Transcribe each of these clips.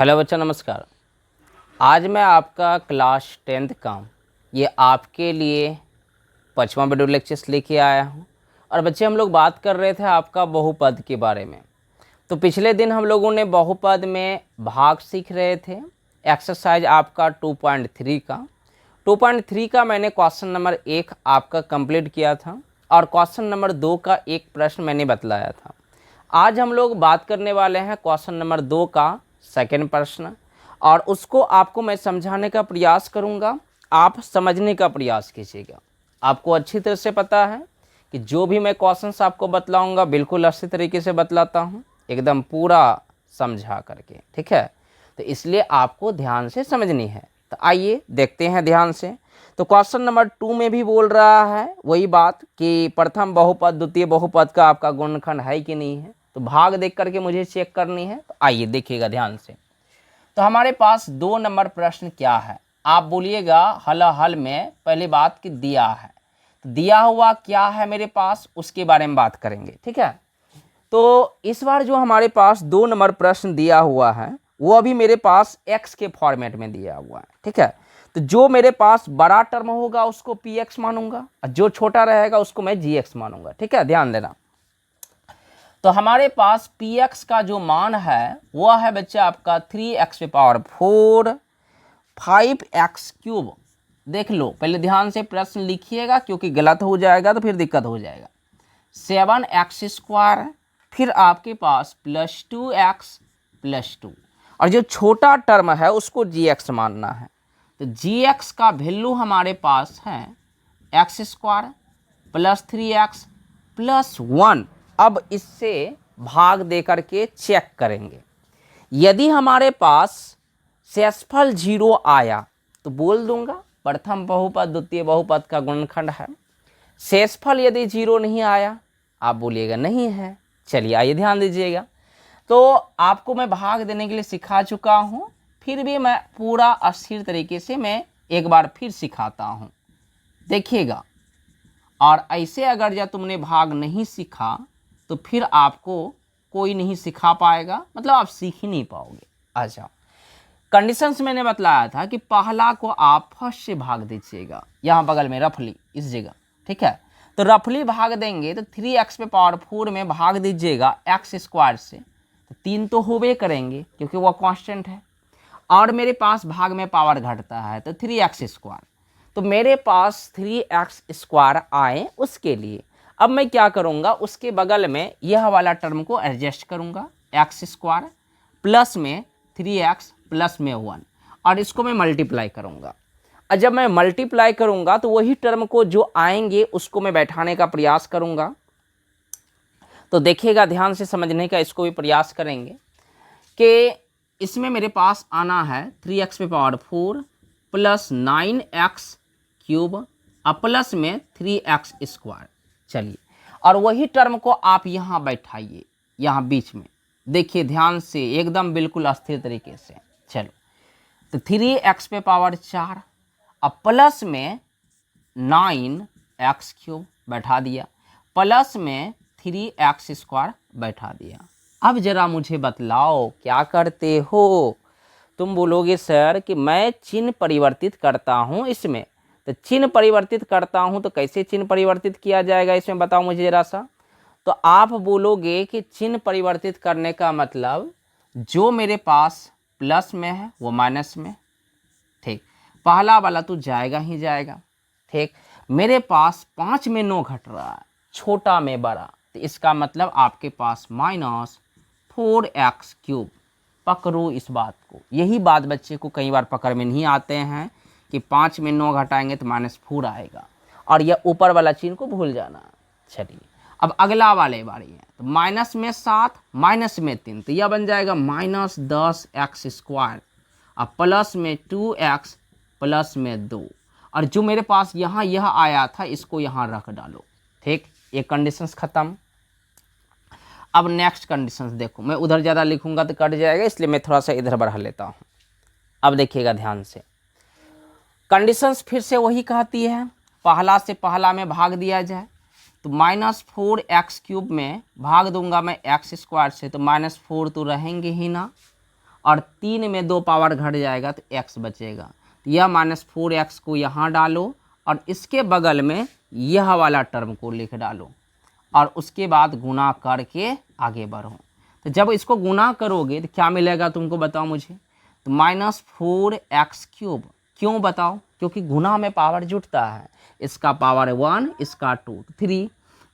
Hello बच्चा, नमस्कार। आज मैं आपका क्लास 10th का ये आपके लिए 5वां वीडियो लेक्चर्स लेके आया हूँ। और बच्चे, हम लोग बात कर रहे थे आपका बहुपद के बारे में। तो पिछले दिन हम लोगों ने बहुपद में भाग सीख रहे थे। एक्सरसाइज आपका 2.3 का 2.3 का मैंने क्वेश्चन नंबर 1 आपका कंप्लीट किया था और क्वेश्चन नंबर 2 का एक प्रश्न मैंने बतलाया था। आज हम लोग बात करने वाले हैं क्वेश्चन नंबर 2 का सेकंड प्रश्न, और उसको आपको मैं समझाने का प्रयास करूंगा, आप समझने का प्रयास कीजिएगा। आपको अच्छी तरह से पता है कि जो भी मैं क्वेश्चंस आपको बतलाऊंगा बिल्कुल अच्छी तरीके से बतलाता हूं, एकदम पूरा समझा करके, ठीक है। तो इसलिए आपको ध्यान से समझनी है। तो आइए देखते हैं ध्यान से। तो क्वेश्चन नंबर 2 में भी बोल रहा है वही बात कि प्रथम बहुपद द्वितीय बहुपद का आपका गुणनखंड है कि नहीं है। तो भाग देख करके मुझे चेक करनी है। तो आइए देखिएगा ध्यान से। तो हमारे पास 2 नंबर प्रश्न क्या है, आप बोलिएगा हल में पहली बात कि दिया है। तो दिया हुआ क्या है मेरे पास, उसके बारे में बात करेंगे, ठीक है। तो इस बार जो हमारे पास 2 नंबर प्रश्न दिया हुआ है वो अभी मेरे पास x के फॉर्मेट में दिया हुआ है, ठीक है। तो जो मेरे पास बड़ा टर्म होगा उसको px मानूंगा और जो छोटा रहेगा उसको मैं gx मानूंगा, ठीक है, ध्यान देना। तो हमारे पास px का जो मान है वह है बच्चे आपका 3x⁴ 5x³ देख लो, पहले ध्यान से प्रश्न लिखिएगा क्योंकि गलत हो जाएगा तो फिर दिक्कत हो जाएगा। 7x², फिर आपके पास +2x+2, और जो छोटा टर्म है उसको gx मानना है। तो gx का वैल्यू हमारे पास है x² + 3x + 1। अब इससे भाग दे करके चेक करेंगे। यदि हमारे पास शेषफल 0 आया तो बोल दूंगा प्रथम बहुपद द्वितीय बहुपद का गुणनखंड है। शेषफल यदि 0 नहीं आया, आप बोलिएगा नहीं है। चलिए आइए ध्यान दीजिएगा। तो आपको मैं भाग देने के लिए सिखा चुका हूं, फिर भी मैं पूरा अस्थिर तरीके से मैं एक बार फिर सिखाता हूं, देखिएगा। और ऐसे अगर जब तुमने भाग नहीं सीखा तो फिर आपको कोई नहीं सिखा पाएगा, मतलब आप सीख ही नहीं पाओगे। अच्छा, कंडीशंस मैंने बतलाया था कि पहला को आप फर्स्ट से भाग दीजिएगा, यहाँ बगल में रफली इस जगह, ठीक है। तो रफली भाग देंगे तो 3x⁴ में भाग दीजिएगा x² से, तो 3 तो होबे करेंगे क्योंकि वह कांस्टेंट है। और मेरे पास भाग में पावर घटता है तो 3x², तो मेरे पास 3x² आए। उसके लिए अब मैं क्या करूँगा, उसके बगल में यह वाला टर्म को एडजस्ट करूँगा, x² प्लस में 3x प्लस में 1, और इसको मैं मल्टीप्लाई करूँगा। और जब मैं मल्टीप्लाई करूँगा तो वही टर्म को जो आएंगे उसको मैं बैठाने का प्रयास करूँगा। तो देखिएगा ध्यान से समझने का, इसको भी प्रयास करेंगे कि इसमें मेरे पास आना है 3x⁴ + 9x³ और प्लस में 3x²। चलिए, और वही टर्म को आप यहाँ बैठाइए, यहाँ बीच में देखिए ध्यान से, एकदम बिल्कुल अस्थिर तरीके से। चलो, तो 3x⁴ और प्लस में 9x³ बैठा दिया, प्लस में 3x² बैठा दिया। अब जरा मुझे बतलाओ क्या करते हो। तुम बोलोगे सर कि मैं चिन्ह परिवर्तित करता हूँ इसमें। तो चिन्ह परिवर्तित करता हूँ तो कैसे चिन्ह परिवर्तित किया जाएगा इसमें बताओ मुझे जरा सा। तो आप बोलोगे कि चिन्ह परिवर्तित करने का मतलब जो मेरे पास प्लस में है वो माइनस में, ठीक। पहला वाला तो जाएगा ही जाएगा, ठीक। मेरे पास 5 में 9 घट रहा है, छोटा में बड़ा, तो इसका मतलब आपके पास -4x³ पकड़ो इस बात को। यही बात बच्चे को कई बार पकड़ में नहीं आते हैं कि 5 में 9 घटाएंगे तो -4 आएगा, और यह ऊपर वाला चिन्ह को भूल जाना। चलिए, अब अगला वाले बारी है। तो माइनस में 7 माइनस में 3, तो यह बन जाएगा -10x² और प्लस में 2x प्लस में 2, और जो मेरे पास यहाँ यह आया था इसको यहाँ रख डालो, ठीक। ये कंडीशंस खत्म। अब नेक्स्ट कंडीशंस देखो, मैं उधर ज़्यादा लिखूंगा तो कट जाएगा, इसलिए मैं थोड़ा सा इधर बढ़ा लेता हूँ। अब देखिएगा ध्यान से, कंडीशंस फिर से वही कहती है पहला से पहला में भाग दिया जाए। तो -4x³ में भाग दूंगा मैं x² से, तो -4 तो रहेंगे ही ना, और 3 में 2 पावर घट जाएगा तो x बचेगा। तो यह -4x को यहाँ डालो और इसके बगल में यह वाला टर्म को लिख डालो और उसके बाद गुना करके आगे बढ़ो। तो जब इसको गुना करोगे तो क्या मिलेगा तुमको बताओ मुझे। तो -4x³। क्यों बताओ? क्योंकि गुना में पावर जुटता है। इसका पावर 1, इसका 2, 3।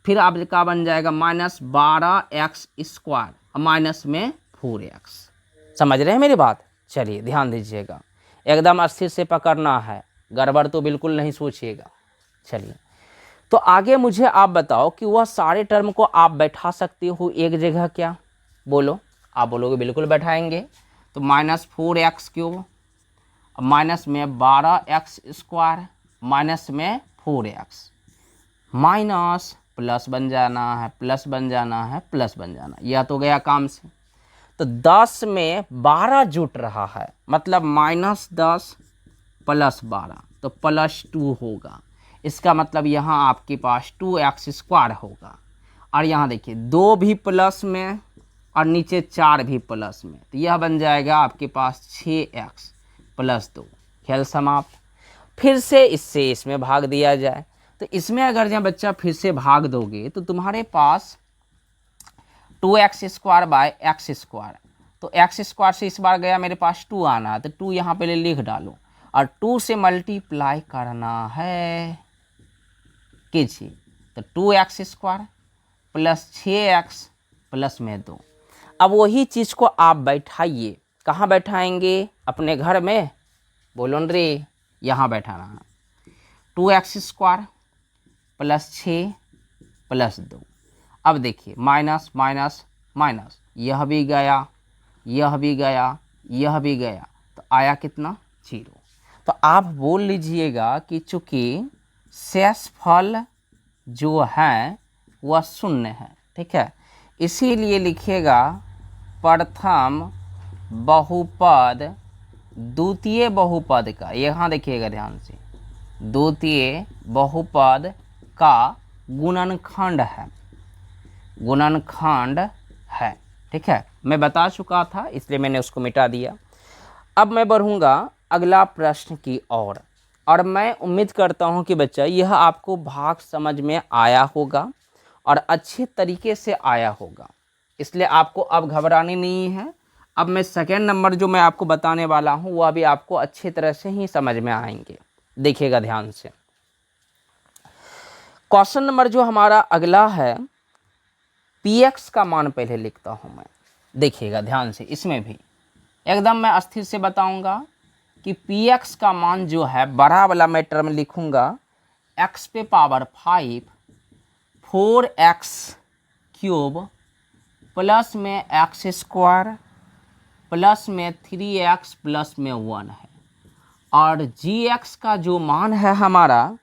फिर आपका बन जाएगा -12x² और माइनस में 4x। समझ रहे हैं मेरी बात? चलिए ध्यान दीजिएगा, एकदम अस्थिर से पकड़ना है, गड़बड़ तो बिल्कुल नहीं सोचिएगा। चलिए तो आगे मुझे आप बताओ कि वह सारे टर्म को आप बैठा सकते हो एक जगह क्या? बोलो। आप बोलोगे बिल्कुल बैठाएंगे। तो -4x³ माइनस में 12x² माइनस में 4x, माइनस प्लस बन जाना है, प्लस बन जाना है, प्लस बन जाना। यह तो गया काम से। तो 10 में 12 जुट रहा है, मतलब -10 + 12 तो +2 होगा। इसका मतलब यहाँ आपके पास 2x² होगा। और यहाँ देखिए 2 भी प्लस में और नीचे 4 भी प्लस में, तो यह बन जाएगा आपके पास 6x + 2। खेल समाप्त। फिर से इससे इसमें भाग दिया जाए तो इसमें अगर जब बच्चा फिर से भाग दोगे तो तुम्हारे पास 2x² / x²। तो x² से इस बार गया मेरे पास 2 आना है, तो 2 यहाँ पहले लिख डालो और 2 से मल्टीप्लाई करना है। कीजिए तो 2x² + 6x प्लस में 2। अब वही चीज़ को आप बैठाइए। कहाँ बैठाएंगे? अपने घर में। बोलो न रे, यहाँ बैठाना है। 2x² + 6 + 2। अब देखिए माइनस माइनस माइनस, यह भी गया, यह भी गया, यह भी गया, तो आया कितना? 0। तो आप बोल लीजिएगा कि चूँकि शेषफल जो है वह 0 है। ठीक है, इसीलिए लिखिएगा प्रथम बहुपद द्वितीय बहुपद का, यहाँ देखिएगा ध्यान से, द्वितीय बहुपद का गुणनखंड है, गुणनखंड है। ठीक है, मैं बता चुका था इसलिए मैंने उसको मिटा दिया। अब मैं बढ़ूँगा अगला प्रश्न की ओर और मैं उम्मीद करता हूँ कि बच्चा यह आपको भाग समझ में आया होगा और अच्छे तरीके से आया होगा, इसलिए आपको अब घबरानी नहीं है। अब मैं सेकेंड नंबर जो मैं आपको बताने वाला हूँ वह भी आपको अच्छी तरह से ही समझ में आएंगे। देखिएगा ध्यान से। क्वेश्चन नंबर जो हमारा अगला है, px का मान पहले लिखता हूँ मैं। देखिएगा ध्यान से, इसमें भी एकदम मैं अस्थिर से बताऊंगा कि px का मान जो है बड़ा वाला मैं टर्म लिखूंगा x⁵ 4x³ प्लस में x² प्लस में 3x प्लस में 1 है। और gx का जो मान है हमारा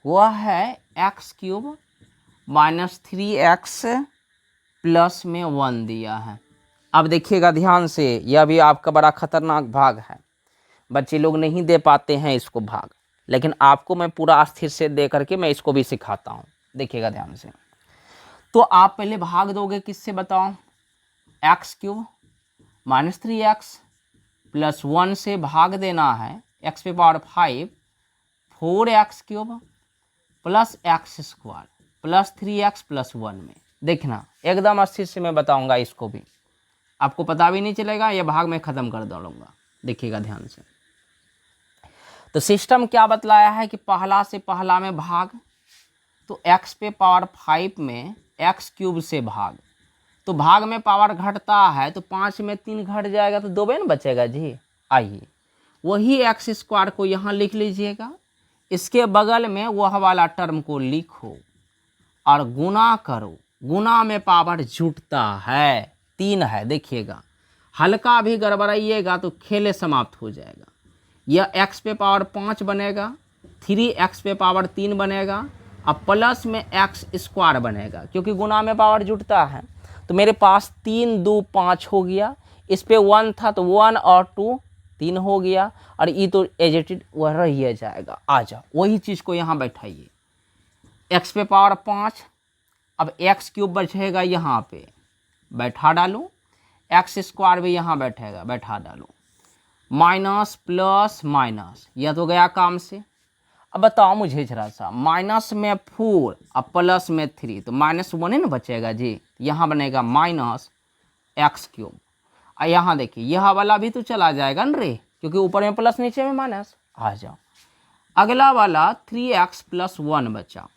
वह है x³ - 3x प्लस में 1 दिया है। अब देखिएगा ध्यान से, यह भी आपका बड़ा खतरनाक भाग है। बच्चे लोग नहीं दे पाते हैं इसको भाग, लेकिन आपको मैं पूरा स्थिर से दे करके मैं इसको भी सिखाता हूँ। देखिएगा ध्यान से। तो आप पहले भाग दोगे किससे बताओ? x³ - 3x प्लस 1 से भाग देना है x⁵ 4x³ plus x² plus 3x plus 1 में। देखना एकदम अस्थिर से मैं बताऊंगा, इसको भी आपको पता भी नहीं चलेगा, यह भाग मैं ख़त्म कर दूंगा। देखिएगा ध्यान से। तो सिस्टम क्या बतलाया है कि पहला से पहला में भाग, तो x⁵ में x³ से भाग, तो भाग में पावर घटता है तो 5 में 3 घट जाएगा तो 2 में बचेगा जी। आइए वही x² को यहाँ लिख लीजिएगा, इसके बगल में वह वाला टर्म को लिखो और गुना करो। गुना में पावर जुटता है, 3 है। देखिएगा हल्का भी गड़बड़ाइएगा तो खेले समाप्त हो जाएगा। यह x⁵ 5 बनेगा, 3x⁵ 3 बनेगा और प्लस में x² बनेगा, क्योंकि गुना में पावर जुटता है। तो मेरे पास 3 2 5 हो गया, इस पे 1 था तो 1 और 2 3 हो गया, और ये तो एजेटेड वह रह जाएगा। आ जाओ वही चीज़ को यहाँ बैठाइए, x⁵ 5, अब x³ बचेगा यहाँ पे, बैठा डालो। एक्स स्क्वायर भी यहाँ बैठेगा, बैठा डालो, माइनस प्लस माइनस, यह तो गया काम से। अब बताओ मुझे जरा सा, माइनस में 4 और प्लस में 3, तो -1 ही ना बचेगा जी। यहाँ बनेगा माइनस एक्स क्यूब। और यहाँ देखिए यह वाला भी तो चला जाएगा न रे, क्योंकि ऊपर में प्लस नीचे में माइनस। आ जाओ, अगला वाला 3x + 1 बचा।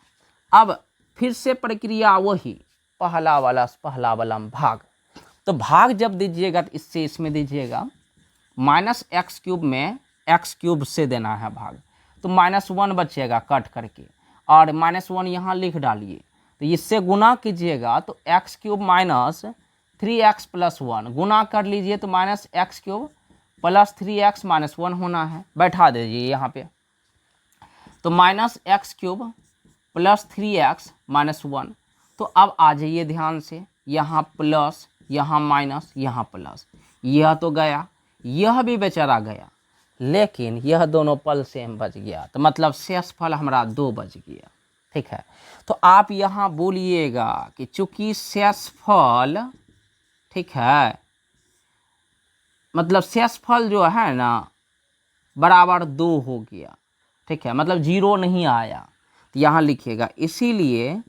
अब फिर से प्रक्रिया वही, पहला वाला में भाग। तो भाग जब दीजिएगा तो इससे इसमें दीजिएगा, -x³ में x³ से देना है भाग, तो -1 बचेगा कट करके, और -1 यहाँ लिख डालिए। तो इससे गुना कीजिएगा तो x³ - 3x + 1 गुना कर लीजिए तो -x³ + 3x - 1 होना है, बैठा दीजिए यहाँ पे। तो -x³ + 3x - 1। तो अब आ जाइए ध्यान से, यहाँ प्लस, यहाँ माइनस, यहाँ प्लस, यह तो गया, यह भी बेचारा गया, लेकिन यह दोनों पल सेम बच गया, तो मतलब शेषफल हमारा 2 बच गया। ठीक है, तो आप यहाँ बोलिएगा कि चूंकि शेषफल, ठीक है, मतलब शेषफल जो है ना बराबर 2 हो गया। ठीक है, मतलब 0 नहीं आया, तो यहाँ लिखिएगा इसीलिए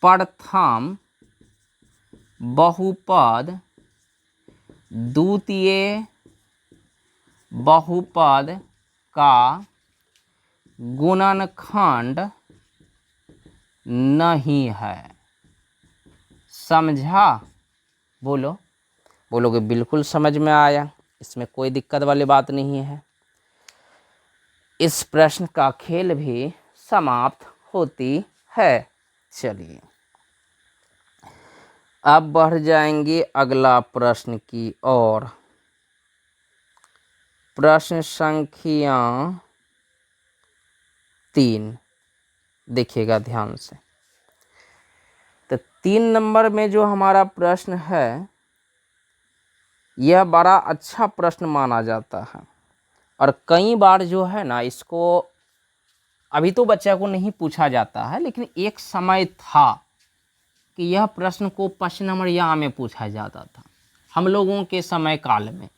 प्रथम बहुपद द्वितीय बहुपद का गुणनखंड नहीं है। समझा? बोलो, बोलोगे बिल्कुल समझ में आया, इसमें कोई दिक्कत वाली बात नहीं है। इस प्रश्न का खेल भी समाप्त होती है। चलिए अब बढ़ जाएंगे अगला प्रश्न की ओर। प्रश्न संख्या 3 देखिएगा ध्यान से। तो 3 नंबर में जो हमारा प्रश्न है यह बड़ा अच्छा प्रश्न माना जाता है, और कई बार जो है ना इसको अभी तो बच्चा को नहीं पूछा जाता है, लेकिन एक समय था कि यह प्रश्न को 5 नंबर या में पूछा जाता था हम लोगों के समय काल में।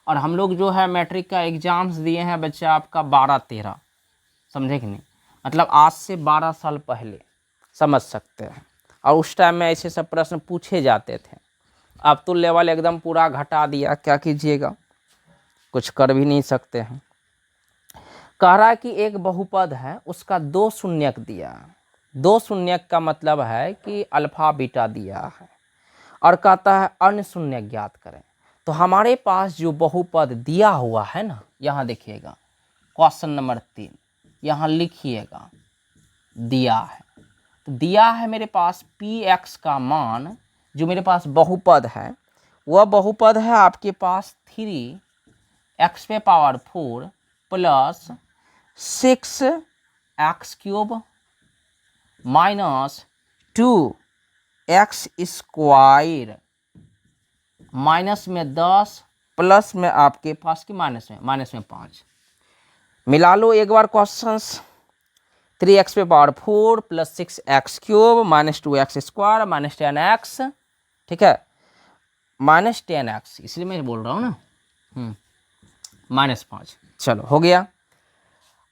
और हम लोग जो है मैट्रिक का एग्जाम्स दिए हैं बच्चा आपका 12-13, समझे कि नहीं, मतलब आज से 12 साल पहले, समझ सकते हैं। और उस टाइम में ऐसे सब प्रश्न पूछे जाते थे। अब तो लेवल एकदम पूरा घटा दिया, क्या कीजिएगा, कुछ कर भी नहीं सकते हैं। कह रहा है कि एक बहुपद है, उसका 2 शून्यक दिया है। 2 शून्यक का मतलब है कि अल्फा बीटा दिया है, और कहता है अन्य शून्यक ज्ञात करें। तो हमारे पास जो बहुपद दिया हुआ है ना, यहाँ देखिएगा क्वेश्चन नंबर 3, यहाँ लिखिएगा दिया है। तो दिया है मेरे पास px का मान, जो मेरे पास बहुपद है वह बहुपद है आपके पास 3x⁴ + 6x³ - 2x² माइनस में 10 प्लस में आपके पास की माइनस में 5। मिला लो एक बार questions. 3x⁴ + 6x³ - 2x² - 10x, ठीक है, -10x, इसलिए मैं बोल रहा हूँ ना, -5। चलो हो गया।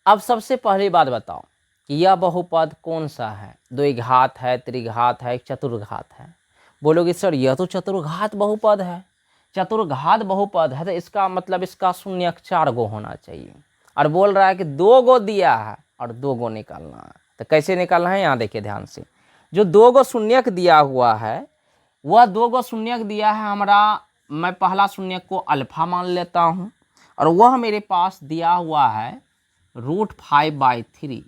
अब सबसे पहली बात बताओ कि यह बहुपद कौन सा है, द्विघात है, त्रिघात है, चतुर्घात है। बोलोगे सर यह तो चतुर्घात बहुपद है। चतुर्घात बहुपद है तो इसका मतलब इसका शून्यक 4 गो होना चाहिए, और बोल रहा है कि 2 गो दिया है और 2 गो निकालना है। तो कैसे निकालना है, यहाँ देखिए ध्यान से। जो 2 गो शून्यक दिया हुआ है वह 2 गो शून्यक दिया है हमारा, मैं पहला शून्यक को अल्फा मान लेता हूँ, और वह मेरे पास दिया हुआ है √5/3।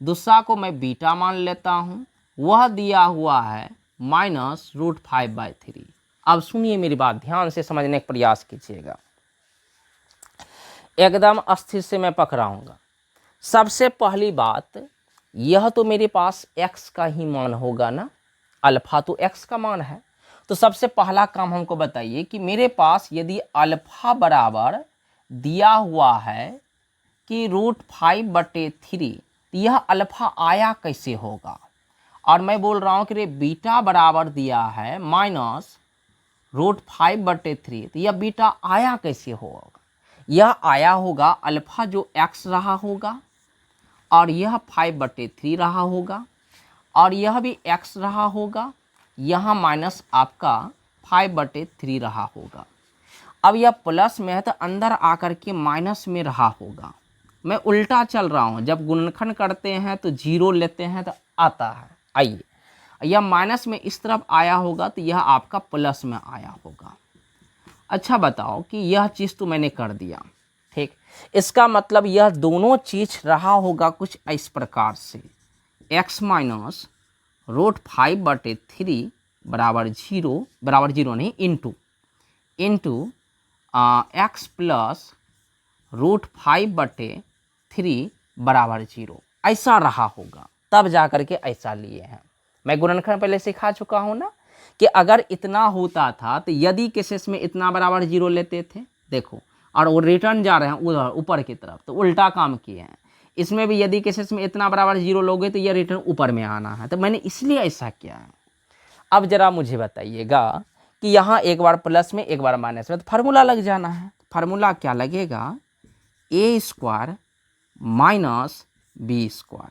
दूसरा को मैं बीटा मान लेता हूँ, वह दिया हुआ है -√5/3। अब सुनिए मेरी बात, ध्यान से समझने का प्रयास कीजिएगा, एकदम अस्थिर से मैं पकड़ाऊंगा। सबसे पहली बात, यह तो मेरे पास x का ही मान होगा ना, अल्फा तो x का मान है। तो सबसे पहला काम हमको बताइए कि मेरे पास यदि अल्फा बराबर दिया हुआ है कि √5/3, तो यह अल्फा आया कैसे होगा। और मैं बोल रहा हूँ कि बीटा बराबर दिया है √5/3, तो यह बीटा आया कैसे होगा? यह आया होगा अल्फा जो x रहा होगा, और यह 5/3 रहा होगा, और यह भी x रहा होगा, यहाँ माइनस आपका 5/3 रहा होगा। अब यह प्लस में है तो अंदर आकर के माइनस में रहा होगा। मैं उल्टा चल रहा हूँ, जब गुणनखंड करते हैं तो जीरो लेते हैं तो आता है। आइए, यह माइनस में इस तरफ आया होगा तो यह आपका प्लस में आया होगा। अच्छा बताओ कि यह चीज़ तो मैंने कर दिया, ठीक। इसका मतलब यह दोनों चीज़ रहा होगा कुछ इस प्रकार से, x माइनस √5/3 बराबर जीरो नहीं, इंटू x प्लस √5/3 बराबर जीरो, ऐसा रहा होगा। तब जा करके ऐसा लिए हैं। मैं गुणनखंड पहले सिखा चुका हूँ ना कि अगर इतना होता था तो यदि केसेस में इतना बराबर जीरो लेते थे, देखो, और वो रिटर्न जा रहे हैं उधर ऊपर की तरफ, तो उल्टा काम किए हैं। इसमें भी यदि केसेस में इतना बराबर जीरो लोगे तो यह रिटर्न ऊपर में आना है, तो मैंने इसलिए ऐसा किया है। अब जरा मुझे बताइएगा कि यहाँ एक बार प्लस में एक बार माइनस में, तो फार्मूला लग जाना है। फार्मूला क्या लगेगा? a² माइनस b²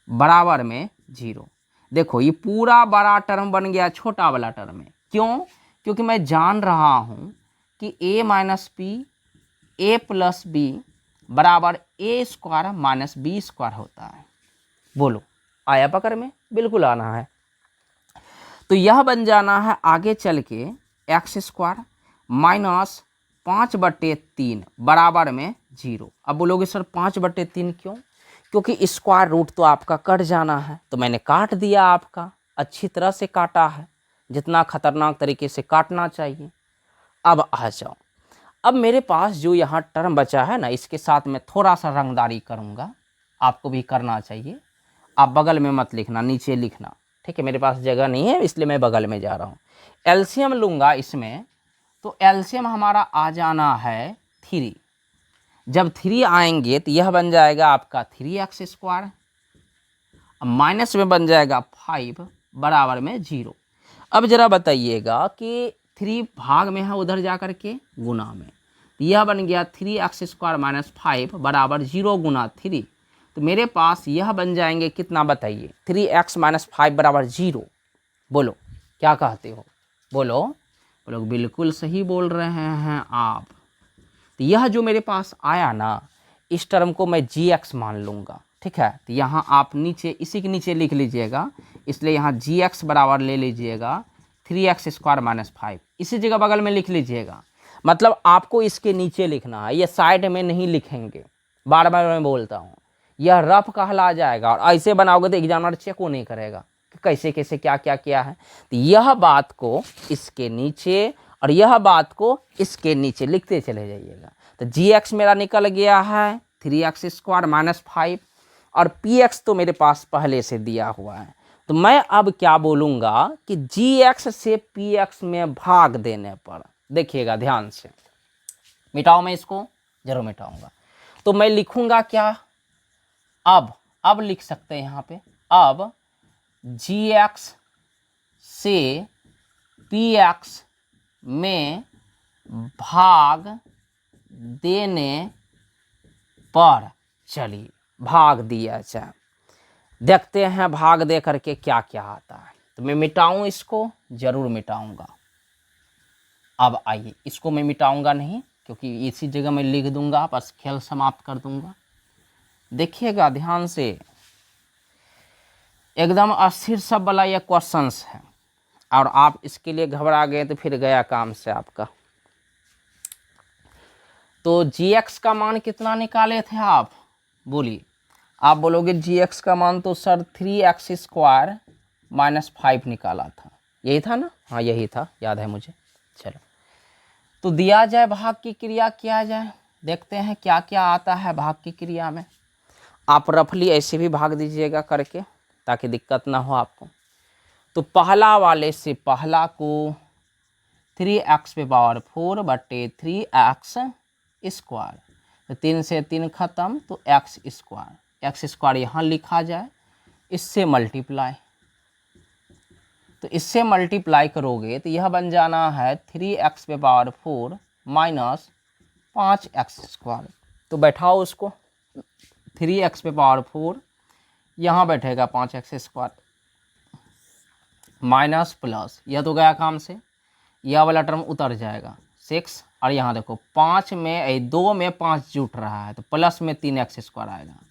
बराबर में जीरो। देखो ये पूरा बड़ा टर्म बन गया छोटा वाला टर्म में। क्यों? क्योंकि मैं जान रहा हूं कि a minus B a plus B बराबर a² माइनस b² होता है। बोलो, आया पकड़ में? बिल्कुल आना है। तो यह बन जाना है आगे चल के x² माइनस 5/3 बराबर में जीरो। अब बोलोगे सर 5/3 क्यों? क्योंकि स्क्वायर रूट तो आपका कट जाना है, तो मैंने काट दिया, आपका अच्छी तरह से काटा है, जितना खतरनाक तरीके से काटना चाहिए। अब आ जाओ, अब मेरे पास जो यहाँ टर्म बचा है ना, इसके साथ मैं थोड़ा सा रंगदारी करूँगा, आपको भी करना चाहिए। आप बगल में मत लिखना, नीचे लिखना, ठीक है। मेरे पास जगह नहीं है इसलिए मैं बगल में जा रहा हूँ। एलसीएम लूँगा इसमें, तो एलसीएम हमारा आ जाना है 3। जब 3 आएंगे तो यह बन जाएगा आपका 3x², माइनस में बन जाएगा 5 बराबर में जीरो। अब जरा बताइएगा कि 3 भाग में है, उधर जा कर के गुना में, तो यह बन गया 3x² माइनस 5 बराबर 0 गुना 3। तो मेरे पास यह बन जाएंगे कितना बताइए? 3x माइनस 5 बराबर 0। बोलो क्या कहते हो? बोलो बोलो, बिल्कुल सही बोल रहे हैं आप। तो यह जो मेरे पास आया ना, इस टर्म को मैं gx मान लूँगा, ठीक है। तो यहाँ आप नीचे इसी के नीचे लिख लीजिएगा, इसलिए यहाँ gx बराबर ले लीजिएगा 3x² माइनस 5, इसी जगह बगल में लिख लीजिएगा। मतलब आपको इसके नीचे लिखना है, ये साइड में नहीं लिखेंगे। बार बार मैं बोलता हूँ, यह रफ कहला जाएगा, और ऐसे बनाओगे तो एग्जामिनर चेक वो नहीं करेगा कि कैसे कैसे क्या क्या किया है। तो यह बात को इसके नीचे और यह बात को इसके नीचे लिखते चले जाइएगा। तो gx मेरा निकल गया है 3x² माइनस 5, और px तो मेरे पास पहले से दिया हुआ है। तो मैं अब क्या बोलूँगा कि gx से px में भाग देने पर, देखिएगा ध्यान से, मिटाओ, मैं इसको जरूर मिटाऊंगा। तो मैं लिखूंगा क्या? अब लिख सकते हैं यहाँ पे, अब gx से px में भाग देने पर, चलिए भाग दिया जाए, देखते हैं भाग दे करके क्या क्या आता है। तो मैं मिटाऊं इसको, जरूर मिटाऊंगा। अब आइए, इसको मैं मिटाऊंगा नहीं, क्योंकि इसी जगह मैं लिख दूंगा, बस खेल समाप्त कर दूंगा। देखिएगा ध्यान से, एकदम अस्थिर सब वाला ये क्वेश्चंस है, और आप इसके लिए घबरा गए तो फिर गया काम से आपका। तो gx का मान कितना निकाले थे आप? बोलिए। आप बोलोगे gx का मान तो सर 3x² माइनस 5 निकाला था, यही था ना? हाँ यही था, याद है मुझे। चलो तो दिया जाए, भाग की क्रिया किया जाए, देखते हैं क्या क्या आता है भाग की क्रिया में। आप रफली ऐसे भी भाग दीजिएगा करके, ताकि दिक्कत ना हो आपको। तो पहला वाले से पहला को 3x⁴/3x², तो 3 से 3 खत्म, तो x² यहाँ लिखा जाए, इससे मल्टीप्लाई, तो इससे मल्टीप्लाई करोगे तो यह बन जाना है 3x⁴ माइनस 5x²। तो बैठाओ उसको, 3x⁴ यहाँ बैठेगा 5x² माइनस प्लस, यह तो गया काम से, यह वाला टर्म उतर जाएगा 6, और यहाँ देखो 5 में 2 में 5 जुट रहा है तो प्लस में 3x² आएगा।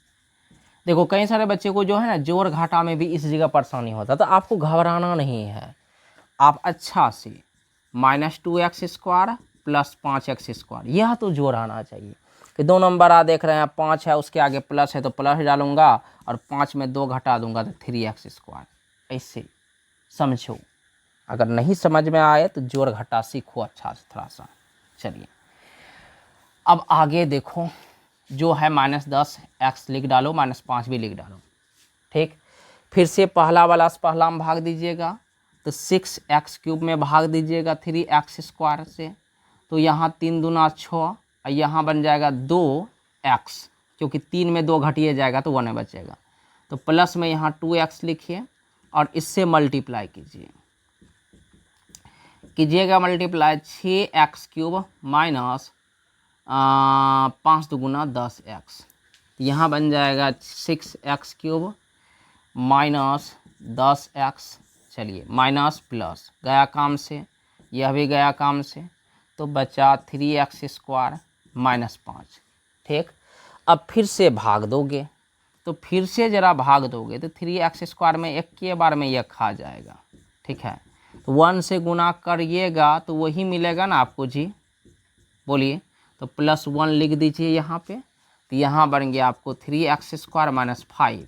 देखो कई सारे बच्चे को जो है ना जोड़ घाटा में भी इस जगह परेशानी होता है, तो आपको घबराना नहीं है। आप अच्छा से -2x² प्लस 5x², यह तो जोड़ आना चाहिए कि 2 नंबर आ देख रहे हैं 5 है उसके आगे प्लस है तो प्लस डालूंगा और 5 में 2 घटा दूंगा तो 3x²। ऐसे समझो, अगर नहीं समझ में आए तो जोड़ घटा सीखो अच्छा से थोड़ा सा। चलिए अब आगे देखो, जो है -10x लिख डालो, -5 भी लिख डालो, ठीक। फिर से पहला वाला से पहला में भाग दीजिएगा तो 6x³ में भाग दीजिएगा 3x² से, तो यहाँ 3 दूना 6 और यहाँ बन जाएगा 2x, क्योंकि 3 में 2 घटिए जाएगा तो 1 बचेगा। तो प्लस में यहाँ 2x लिखिए और इससे मल्टीप्लाई कीजिएगा मल्टीप्लाई 6x³ माइनस 5 दूना 10x, यहाँ बन जाएगा 6x³ माइनस 10x। चलिए माइनस प्लस गया काम से, यह भी गया काम से, तो बचा 3x² माइनस 5, ठीक। अब फिर से भाग दोगे, तो फिर से ज़रा भाग दोगे तो 3x² में एक के बार में यह खा जाएगा, ठीक है। तो 1 से गुना करिएगा तो वही मिलेगा ना आपको जी, बोलिए। तो +1 लिख दीजिए यहाँ पे, तो यहाँ बन गया आपको 3x² माइनस 5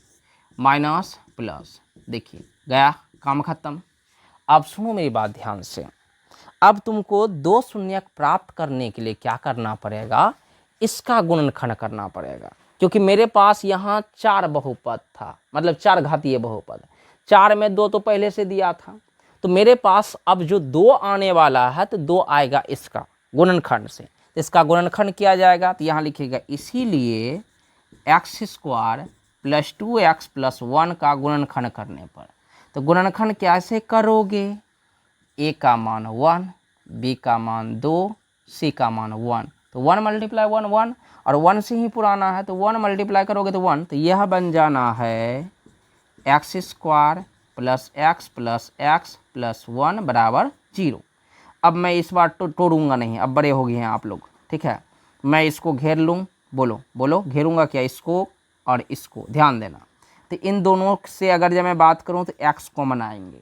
माइनस प्लस, देखिए गया काम खत्म। अब सुनो मेरी बात ध्यान से, अब तुमको 2 शून्यक प्राप्त करने के लिए क्या करना पड़ेगा, इसका गुणनखंड करना पड़ेगा, क्योंकि मेरे पास यहाँ 4 बहुपद था, मतलब 4 घातीय बहुपद, 4 में 2 तो पहले से दिया था, तो मेरे पास अब जो 2 आने वाला है तो 2 आएगा इसका गुणनखंड से, तो इसका गुणनखंड किया जाएगा। तो यहाँ लिखिएगा इसीलिए x² + 2x + 1 का गुणनखंड करने पर, तो गुणनखंड कैसे करोगे, a का मान 1, b का मान 2, c का मान 1, तो 1 × 1 1, और 1 से ही पुराना है तो 1 मल्टीप्लाई करोगे तो 1, तो यह बन जाना है x² + x + x + 1 = 0। अब मैं इस बार तोड़ूंगा नहीं, अब बड़े हो गए हैं आप लोग, ठीक है। मैं इसको घेर लूँ, बोलो बोलो घेरूंगा क्या, इसको और इसको, ध्यान देना। तो इन दोनों से अगर जब मैं बात करूं तो x कॉमन आएंगे,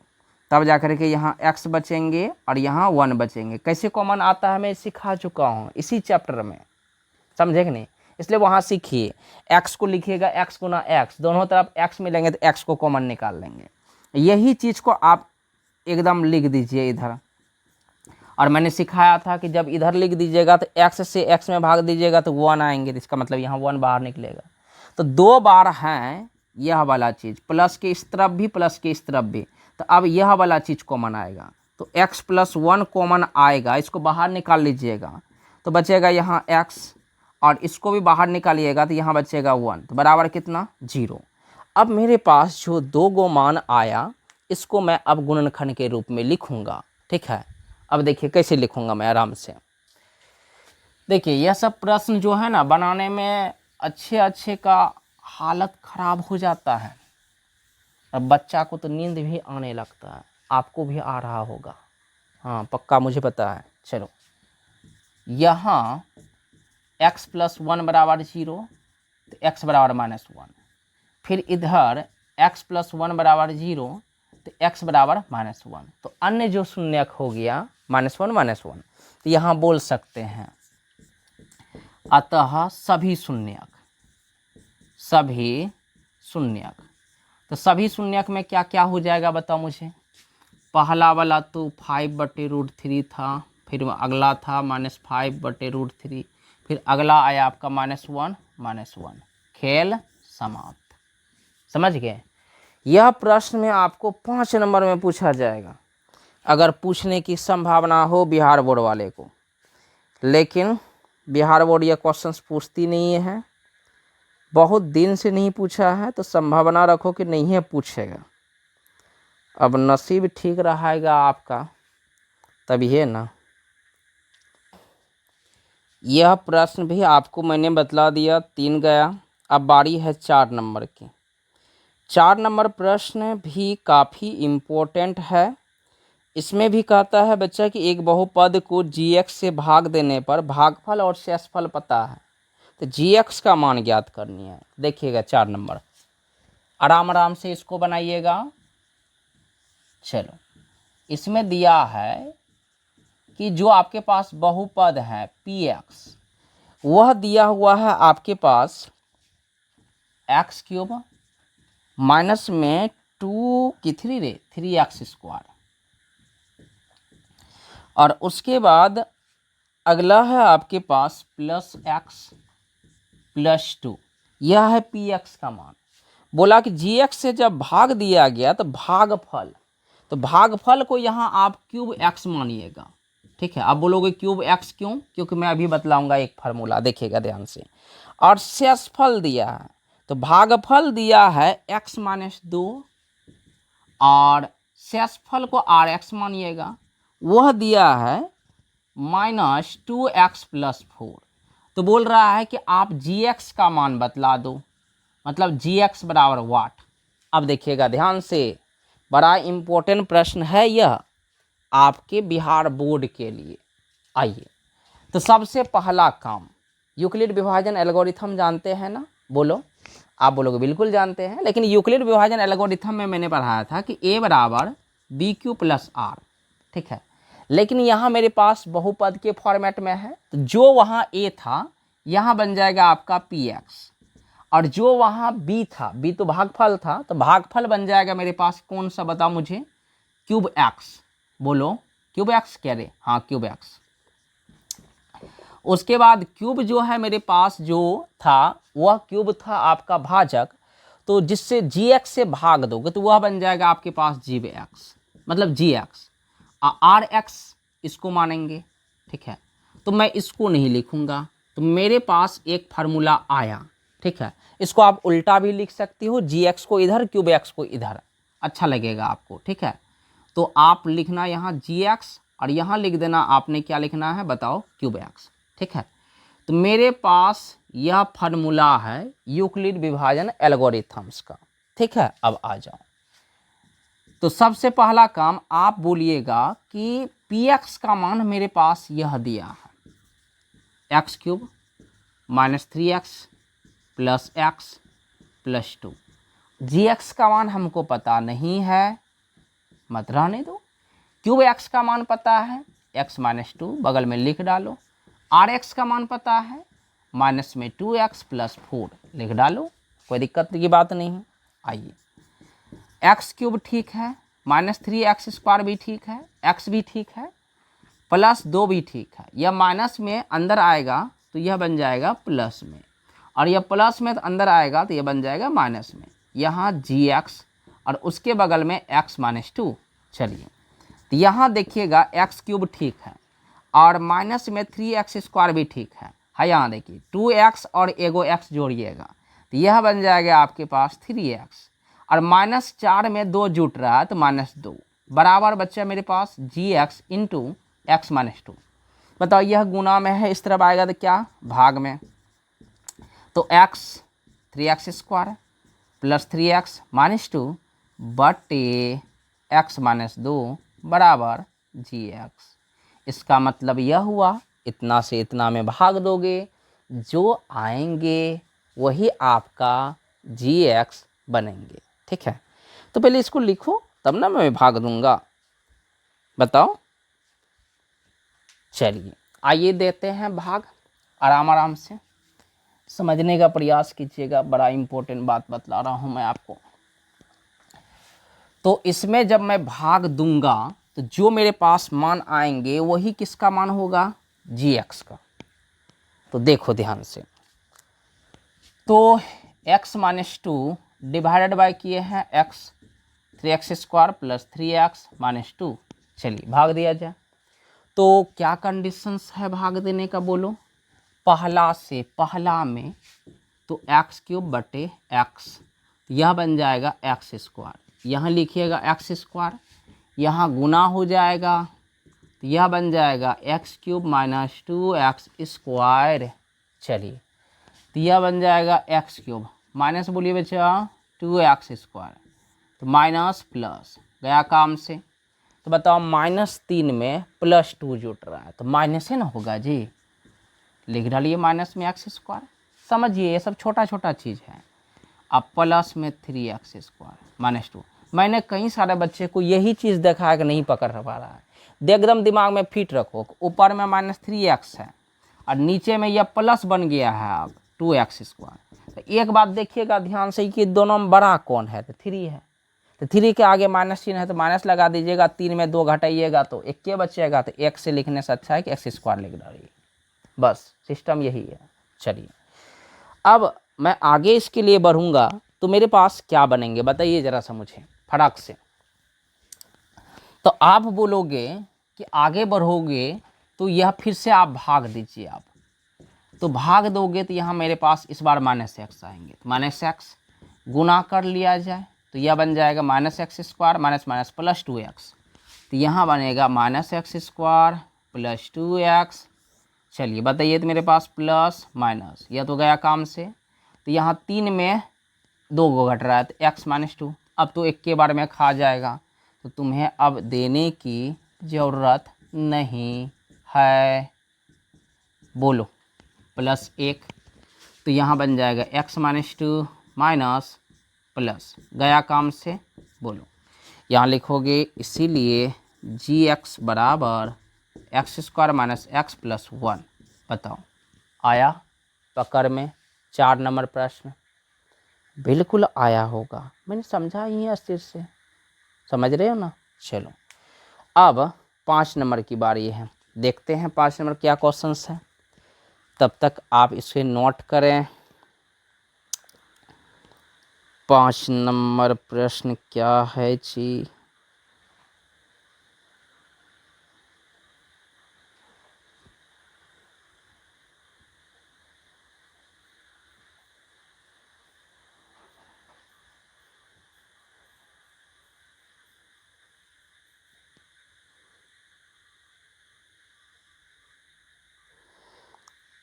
तब जाकर के यहाँ x बचेंगे और यहाँ 1 बचेंगे। कैसे कॉमन आता है मैं सिखा चुका हूँ इसी चैप्टर में, समझे कि नहीं, इसलिए वहाँ सीखिए। x को लिखिएगा x गुना x, दोनों तरफ x मिलेंगे तो x को कॉमन निकाल लेंगे। यही चीज़ को आप एकदम लिख दीजिए इधर, और मैंने सिखाया था कि जब इधर लिख दीजिएगा तो x से x में भाग दीजिएगा तो 1 आएंगे, तो इसका मतलब यहाँ 1 बाहर निकलेगा। तो 2 बार हैं यह वाला चीज़, प्लस के इस तरफ भी प्लस के इस तरफ भी, तो अब यह वाला चीज़ कॉमन आएगा, तो x + 1 कॉमन आएगा, इसको बाहर निकाल लीजिएगा तो बचेगा यहाँ x, और इसको भी बाहर निकालिएगा तो यहाँ बचेगा 1, तो बराबर कितना 0। अब मेरे पास जो 2 गो मान आया इसको मैं अब गुणनखंड के रूप में लिखूंगा, ठीक है। अब देखिए कैसे लिखूंगा मैं आराम से, देखिए यह सब प्रश्न जो है ना बनाने में अच्छे का हालत ख़राब हो जाता है, अब बच्चा को तो नींद भी आने लगता है, आपको भी आ रहा होगा, हाँ पक्का मुझे पता है। चलो यहाँ x + 1 = 0, तो x = -1, फिर इधर x + 1 = 0, तो x = -1, तो अन्य जो शून्यक हो गया -1 -1, तो यहाँ बोल सकते हैं अतः सभी शून्यक, तो सभी शून्यक में क्या क्या हो जाएगा बताओ मुझे। पहला वाला तो 5/√3 था, फिर अगला था -5/√3, फिर अगला आया आपका -1 -1, खेल समाप्त। समझ गए। यह प्रश्न में आपको 5 नंबर में पूछा जाएगा, अगर पूछने की संभावना हो बिहार बोर्ड वाले को, लेकिन बिहार बोर्ड यह क्वेश्चंस पूछती नहीं है, बहुत दिन से नहीं पूछा है, तो संभावना रखो कि नहीं है पूछेगा। अब नसीब ठीक रहेगा आपका तभी है ना। यह प्रश्न भी आपको मैंने बतला दिया, 3 गया। अब बारी है 4 नंबर की। 4 नंबर प्रश्न भी काफ़ी इम्पोर्टेंट है। इसमें भी कहता है बच्चा कि एक बहुपद को gx से भाग देने पर भागफल और शेषफल पता है, तो gx का मान ज्ञात करनी है। देखिएगा 4 नंबर, आराम आराम से इसको बनाइएगा। चलो, इसमें दिया है कि जो आपके पास बहुपद है px, वह दिया हुआ है आपके पास x³ माइनस में 2 की 3x², और उसके बाद अगला है आपके पास प्लस x प्लस 2। यह है px का मान। बोला कि gx से जब भाग दिया गया तो भागफल, तो भागफल को यहाँ आप क्यूब x मानिएगा। ठीक है, आप बोलोगे क्यूब x क्यों? क्योंकि मैं अभी बतलाऊंगा एक फार्मूला, देखिएगा ध्यान से। और शेषफल दिया है, तो भागफल दिया है x-2 और शेषफल को rx मानिएगा, वह दिया है -2x + 4। तो बोल रहा है कि आप gx का मान बतला दो, मतलब gx बराबर वाट। अब देखिएगा ध्यान से, बड़ा इम्पोर्टेंट प्रश्न है यह आपके बिहार बोर्ड के लिए। आइए, तो सबसे पहला काम, यूक्लिड विभाजन एल्गोरिथम जानते हैं ना? बोलो, आप बोलोगे बिल्कुल जानते हैं, लेकिन यूक्लिड विभाजन एल्गोरिथम में मैंने पढ़ाया था कि a बराबर BQ + R। ठीक है, लेकिन यहाँ मेरे पास बहुपद के फॉर्मेट में है, तो जो वहाँ a था यहाँ बन जाएगा आपका px, और जो वहाँ b था, b तो भागफल था, तो भागफल बन जाएगा मेरे पास कौन सा, बताओ मुझे, क्यूब x। बोलो क्यूब x कह रहे? हाँ, क्यूब x। उसके बाद क्यूब जो है मेरे पास जो था वह क्यूब था आपका भाजक, तो जिससे gx से भाग दोगे तो वह बन जाएगा आपके पास gx, मतलब gx। rx इसको मानेंगे। ठीक है, तो मैं इसको नहीं लिखूंगा, तो मेरे पास एक फार्मूला आया। ठीक है, इसको आप उल्टा भी लिख सकती हो, gx को इधर क्यूब x को इधर, अच्छा लगेगा आपको। ठीक है, तो आप लिखना यहाँ gx और यहाँ लिख देना आपने क्या लिखना है बताओ, क्यूब x। ठीक है, तो मेरे पास यह फार्मूला है यूक्लिड विभाजन एल्गोरिथम्स का। ठीक है, अब आ जाओ, तो सबसे पहला काम आप बोलिएगा कि px का मान मेरे पास यह दिया है x³ -3x + x + 2। gx का मान हमको पता नहीं है, मत रहने दो। क्यूब x का मान पता है, x-2 बगल में लिख डालो। rx का मान पता है, -2x + 4 लिख डालो, कोई दिक्कत की बात नहीं। आइए, x³ ठीक है, -3x² भी ठीक है, x भी ठीक है, +2 भी ठीक है। यह माइनस में अंदर आएगा तो यह बन जाएगा प्लस में, और यह प्लस में तो अंदर आएगा तो यह बन जाएगा माइनस में। यहाँ gx और उसके बगल में x-2। चलिए, तो यहाँ देखिएगा x³ ठीक है और माइनस में 3x² भी ठीक है। यहाँ देखिए 2x और एगो x जोड़िएगा तो यह बन जाएगा आपके पास 3x, और -4 में 2 जुट रहा है तो -2 बराबर बच्चा मेरे पास gx × x-2। बताओ, यह गुना में है, इस तरफ आएगा तो क्या भाग में, तो x 3x² + 3x - 2 बटे x-2 बराबर gx। इसका मतलब यह हुआ, इतना से इतना में भाग दोगे, जो आएंगे वही आपका gx बनेंगे। ठीक है, तो पहले इसको लिखो तब ना मैं भाग दूंगा, बताओ। चलिए, आइए देते हैं भाग, आराम आराम से समझने का प्रयास कीजिएगा, बड़ा इंपॉर्टेंट बात बतला रहा हूं मैं आपको। तो इसमें जब मैं भाग दूंगा तो जो मेरे पास मान आएंगे वही किसका मान होगा, gx का। तो देखो ध्यान से, तो x-2 डिवाइडेड बाय किए हैं x 3x² + 3x - 2। चलिए भाग दिया जाए, तो क्या कंडीशंस है भाग देने का, बोलो। पहला से पहला में तो x³ बटे x, यह बन जाएगा x²। यहाँ लिखिएगा एक्स स्क्वायर, यहाँ गुना हो जाएगा तो यह बन जाएगा x cube minus 2x square. चलिए तो यह बन जाएगा एक्स क्यूब माइनस बोलिए बच्चा 2x स्क्वायर, तो माइनस प्लस गया काम से। तो बताओ -3 में +2 जुट रहा है तो माइनस ही ना होगा जी, लिख डालिए माइनस में एक्स स्क्वायर। समझिए ये सब छोटा छोटा चीज़ है। अब प्लस में 3x स्क्वायर -2। मैंने कई सारे बच्चे को यही चीज़ देखा है कि नहीं पकड़ पा रहा है। एकदम दिमाग में फिट रखो, ऊपर में -3x है और नीचे में यह प्लस बन गया है अब 2x स्क्वायर। तो एक बात देखिएगा ध्यान से कि दोनों में बड़ा कौन है, तो 3 है। तो 3 के आगे माइनस चिन्ह है तो माइनस लगा दीजिएगा, 3 में 2 घटाइएगा तो 1 के बचेगा। तो 1 से लिखने से अच्छा है कि एक्स स्क्वायर लिख डालिए, बस सिस्टम यही है। चलिए अब मैं आगे इसके लिए बढ़ूंगा तो मेरे पास क्या बनेंगे बताइए ज़रा सा मुझे फटाक से। तो आप बोलोगे कि आगे बढ़ोगे तो यह फिर से आप भाग दीजिए, आप तो भाग दोगे तो यहाँ मेरे पास इस बार -x आएंगे। तो -x गुना कर लिया जाए तो यह बन जाएगा -x square minus minus plus 2x। तो यहाँ बनेगा -x स्क्वायर प्लस 2x। चलिए बताइए तो मेरे पास प्लस माइनस यह तो गया काम से। तो यहाँ 3 में 2 को घट रहा है तो x -2, अब तो 1 के बार में खा जाएगा। तो तुम्हें अब देने की ज़रूरत नहीं है, बोलो +1। तो यहाँ बन जाएगा x -2 माइनस प्लस गया काम से, बोलो यहाँ लिखोगे इसीलिए gx बराबर x square minus x plus 1। बताओ आया पकड़ में? 4 नंबर प्रश्न बिल्कुल आया होगा, मैंने समझा ही है अस्थिर से, समझ रहे हो ना। चलो अब 5 नंबर की बारी है, देखते हैं 5 नंबर क्या क्वेश्चंस है। तब तक आप इसे नोट करें। 5 नंबर प्रश्न क्या है जी?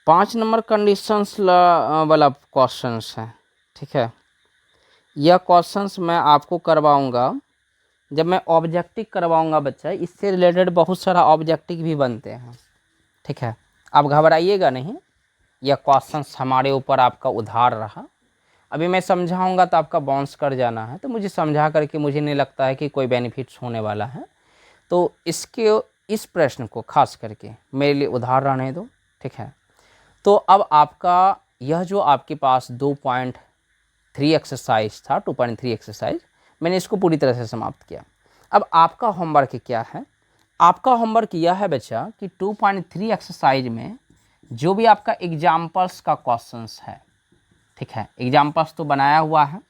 पाँच नंबर कंडीशंस वाला क्वेश्चंस है, ठीक है। यह क्वेश्चंस मैं आपको करवाऊंगा जब मैं ऑब्जेक्टिव करवाऊंगा बच्चा, इससे रिलेटेड बहुत सारा ऑब्जेक्टिव भी बनते हैं, ठीक है। आप घबराइएगा नहीं, यह क्वेश्चंस हमारे ऊपर आपका उधार रहा। अभी मैं समझाऊंगा तो आपका बाउंस कर जाना है, तो मुझे समझा करके मुझे नहीं लगता है कि कोई बेनिफिट्स होने वाला है। तो इस प्रश्न को खास करके मेरे लिए उधार रहने दो, ठीक है। तो अब आपका यह जो आपके पास 2.3 एक्सरसाइज था, 2.3 एक्सरसाइज, मैंने इसको पूरी तरह से समाप्त किया। अब आपका होमवर्क क्या है? आपका होमवर्क यह है बच्चा कि 2.3 एक्सरसाइज में जो भी आपका एग्जाम्पल्स का क्वेश्चंस है, ठीक है, एग्जाम्पल्स तो बनाया हुआ है,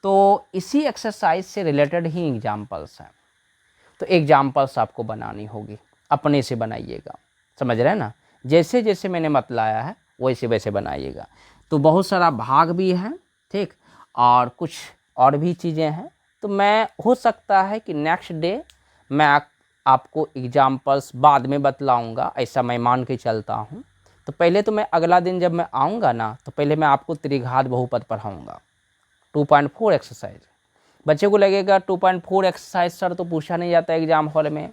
तो इसी एक्सरसाइज से रिलेटेड ही एग्जाम्पल्स हैं। तो एग्जाम्पल्स आपको बनानी होगी, अपने से बनाइएगा, समझ रहे हैं ना। जैसे जैसे मैंने बतलाया है वैसे वैसे बनाइएगा। तो बहुत सारा भाग भी है, ठीक, और कुछ और भी चीज़ें हैं। तो मैं हो सकता है कि नेक्स्ट डे मैं आपको एग्जाम्पल्स बाद में बतलाऊंगा, ऐसा मैं मान के चलता हूँ। तो पहले तो मैं अगला दिन जब मैं आऊँगा ना, तो पहले मैं आपको त्रिघात बहुपद पढ़ाऊँगा 2.4 एक्सरसाइज। बच्चे को लगेगा 2.4 एक्सरसाइज सर तो पूछा नहीं जाता एग्जाम हॉल में,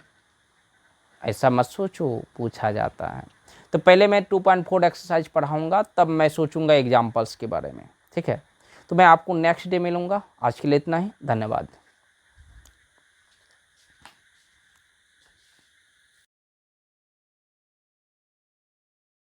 ऐसा मत सोचो, पूछा जाता है। तो पहले मैं 2.4 एक्सरसाइज पढ़ाऊंगा, तब मैं सोचूंगा एग्जाम्पल्स के बारे में, ठीक है। तो मैं आपको नेक्स्ट डे मिलूंगा। आज के लिए इतना ही, धन्यवाद।